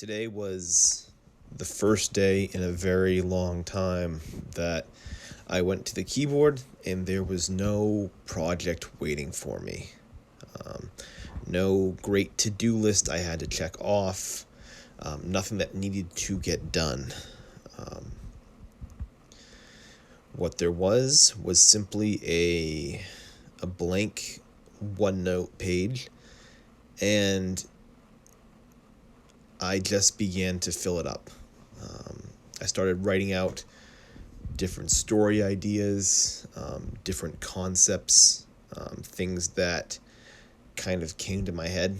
Today was the first day in a very long time that I went to the keyboard and there was no project waiting for me. Um, no great to-do list I had to check off. Nothing that needed to get done. Um, what there was simply a blank OneNote page, and I just began to fill it up. I started writing out different story ideas, different concepts, things that kind of came to my head.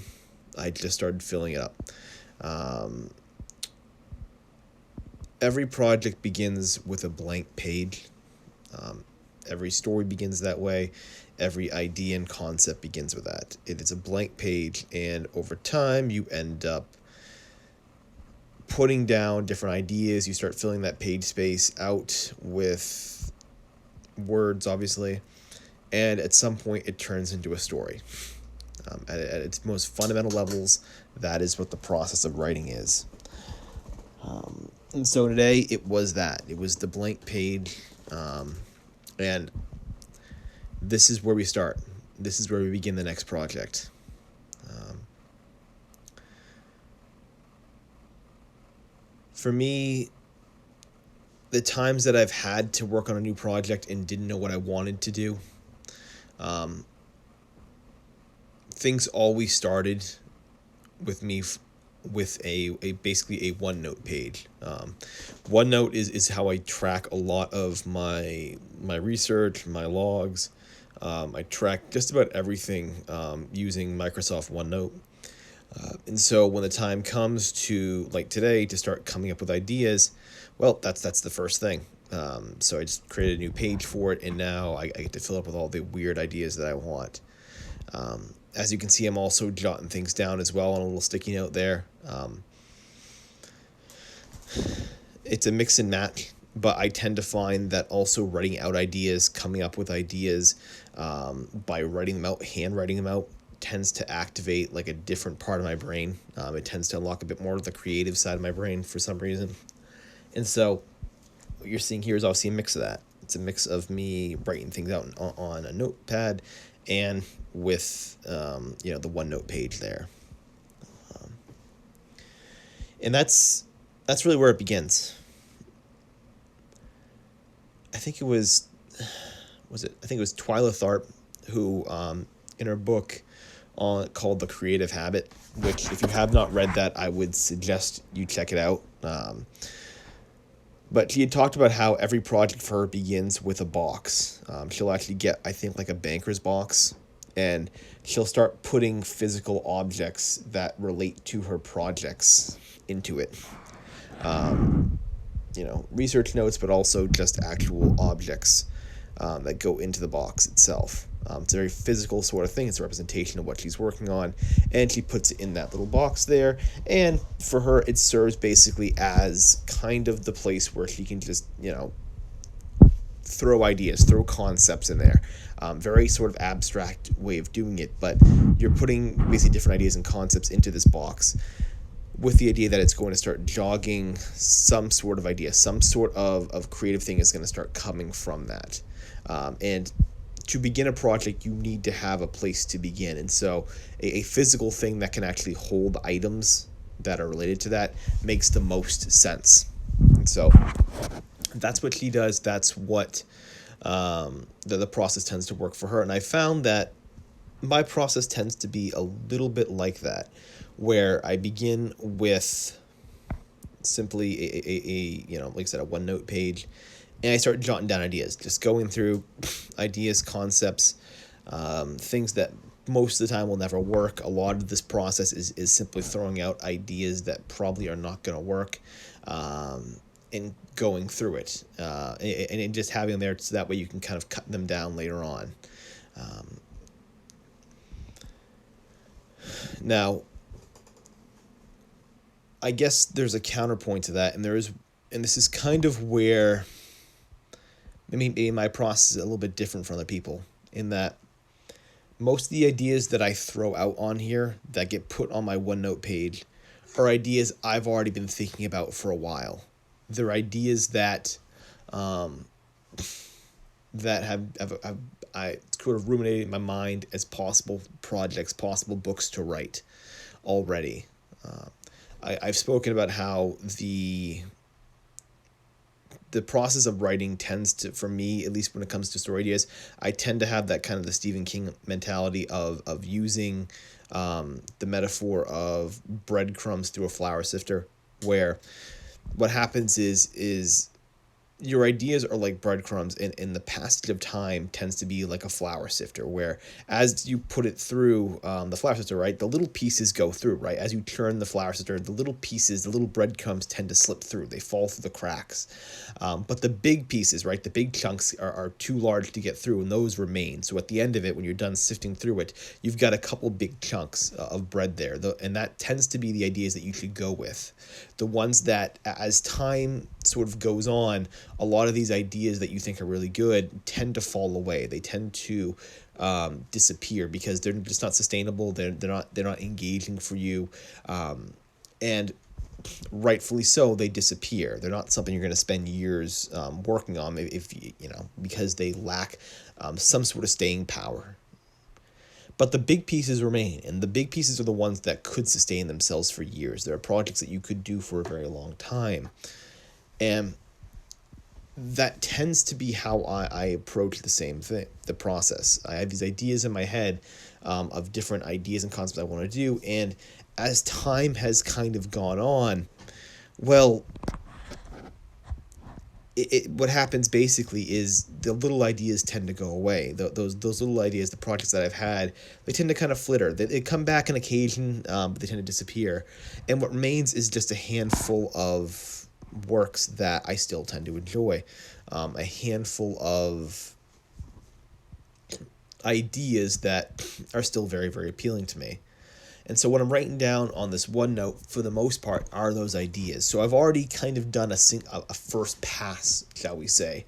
I just started filling it up. Um, every project begins with a blank page. Um, every story begins that way. Every idea and concept begins with that. It is a blank page, and over time, you end up putting down different ideas. You start filling that page space out with words, obviously, and at some point it turns into a story. At its most fundamental levels, that is what the process of writing is. And so today it was that. It was the blank page, and this is where we start. This is where we begin the next project. For me, the times that I've had to work on a new project and didn't know what I wanted to do, um, things always started with me with a basically a OneNote page. OneNote is how I track a lot of my research, my logs. I track just about everything using Microsoft OneNote. And so when the time comes to, like today, to start coming up with ideas, well, that's the first thing. So I just created a new page for it, and now I get to fill up with all the weird ideas that I want. As you can see, I'm also jotting things down as well on a little sticky note there. It's a mix and match, but I tend to find that also writing out ideas, coming up with ideas by writing them out, handwriting them out, tends to activate like a different part of my brain. It tends to unlock a bit more of the creative side of my brain for some reason. And so what you're seeing here is obviously a mix of that. It's a mix of me writing things out on a notepad and with the OneNote page there. And that's really where it begins. I think it was I think it was Twyla Tharp who in her book called The Creative Habit, which if you have not read that, I would suggest you check it out. But she had talked about how every project for her begins with a box. She'll actually get, I think, like a banker's box, and she'll start putting physical objects that relate to her projects into it. Research notes, but also just actual objects that go into the box itself. It's a very physical sort of thing. It's a representation of what she's working on, and she puts it in that little box there. And for her, it serves basically as kind of the place where she can just, throw ideas, throw concepts in there. Very sort of abstract way of doing it, but you're putting basically different ideas and concepts into this box with the idea that it's going to start jogging some sort of idea, some sort of creative thing is going to start coming from that. And to begin a project, you need to have a place to begin. And so a physical thing that can actually hold items that are related to that makes the most sense. And so that's what she does. That's what the process tends to work for her. And I found that my process tends to be a little bit like that, where I begin with simply like I said, a OneNote page, and I start jotting down ideas, just going through ideas, concepts, things that most of the time will never work. A lot of this process is simply throwing out ideas that probably are not going to work, and going through it, and just having them there so that way you can kind of cut them down later on. Now, I guess there's a counterpoint to that, and this is kind of where maybe my process is a little bit different from other people, in that most of the ideas that I throw out on here that get put on my OneNote page are ideas I've already been thinking about for a while. They're ideas that have I sort of ruminated in my mind as possible projects, possible books to write already. I've spoken about how the process of writing tends to, for me, at least when it comes to story ideas, I tend to have that kind of the Stephen King mentality of using the metaphor of breadcrumbs through a flour sifter, where what happens is your ideas are like breadcrumbs, and the passage of time tends to be like a flour sifter, where as you put it through the flour sifter, right, the little pieces go through, right? As you turn the flour sifter, the little pieces, the little breadcrumbs tend to slip through. They fall through the cracks. But the big pieces, right, the big chunks are too large to get through, and those remain. So at the end of it, when you're done sifting through it, you've got a couple big chunks of bread there. And that tends to be the ideas that you should go with. The ones that, as time sort of goes on, a lot of these ideas that you think are really good tend to fall away. They tend to disappear because they're just not sustainable. They're not engaging for you, and rightfully so, they disappear. They're not something you're going to spend years working on, if you know, because they lack some sort of staying power. But the big pieces remain, and the big pieces are the ones that could sustain themselves for years. There are projects that you could do for a very long time. And that tends to be how I approach the same thing, the process. I have these ideas in my head of different ideas and concepts I want to do, and as time has kind of gone on, well, what happens basically is the little ideas tend to go away. Those little ideas, the projects that I've had, they tend to kind of flitter. They come back on occasion, but they tend to disappear. And what remains is just a handful of works that I still tend to enjoy. A handful of ideas that are still very, very appealing to me. And so what I'm writing down on this OneNote, for the most part, are those ideas. So I've already kind of done a first pass, shall we say,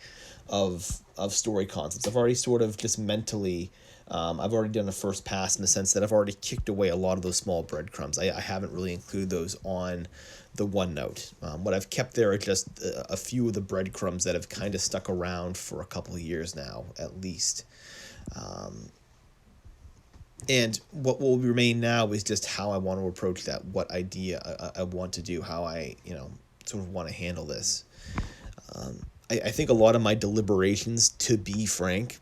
of story concepts. I've already sort of just mentally, I've already done a first pass in the sense that I've already kicked away a lot of those small breadcrumbs. I haven't really included those on the OneNote. What I've kept there are just a few of the breadcrumbs that have kind of stuck around for a couple of years now, at least. And what will remain now is just how I want to approach that, what idea I want to do, how I, sort of want to handle this. I think a lot of my deliberations, to be frank,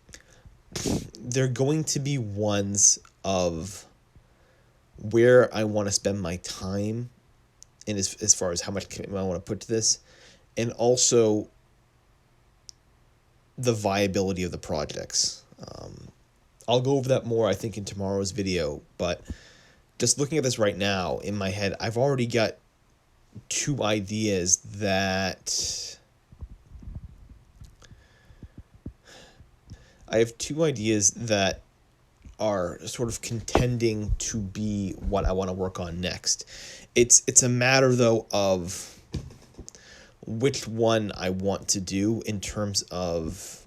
they're going to be ones of where I want to spend my time, and as far as how much commitment I want to put to this, and also the viability of the projects. I'll go over that more, I think, in tomorrow's video, but just looking at this right now in my head, I've already got two ideas that are sort of contending to be what I want to work on next. It's a matter, though, of which one I want to do in terms of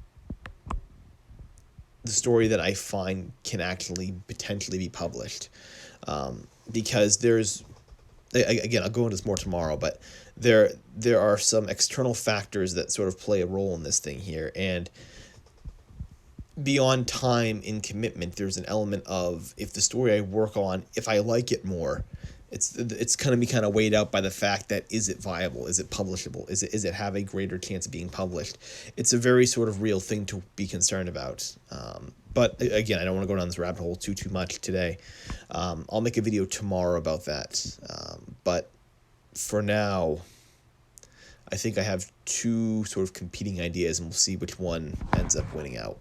the story that I find can actually potentially be published. Because there's, again, I'll go into this more tomorrow, but there are some external factors that sort of play a role in this thing here. And beyond time and commitment, there's an element of, if the story I work on, if I like it more, it's going to be kind of weighed out by the fact that, is it viable? Is it publishable? Is it have a greater chance of being published? It's a very sort of real thing to be concerned about. But again, I don't want to go down this rabbit hole too much today. I'll make a video tomorrow about that. But for now, I think I have two sort of competing ideas, and we'll see which one ends up winning out.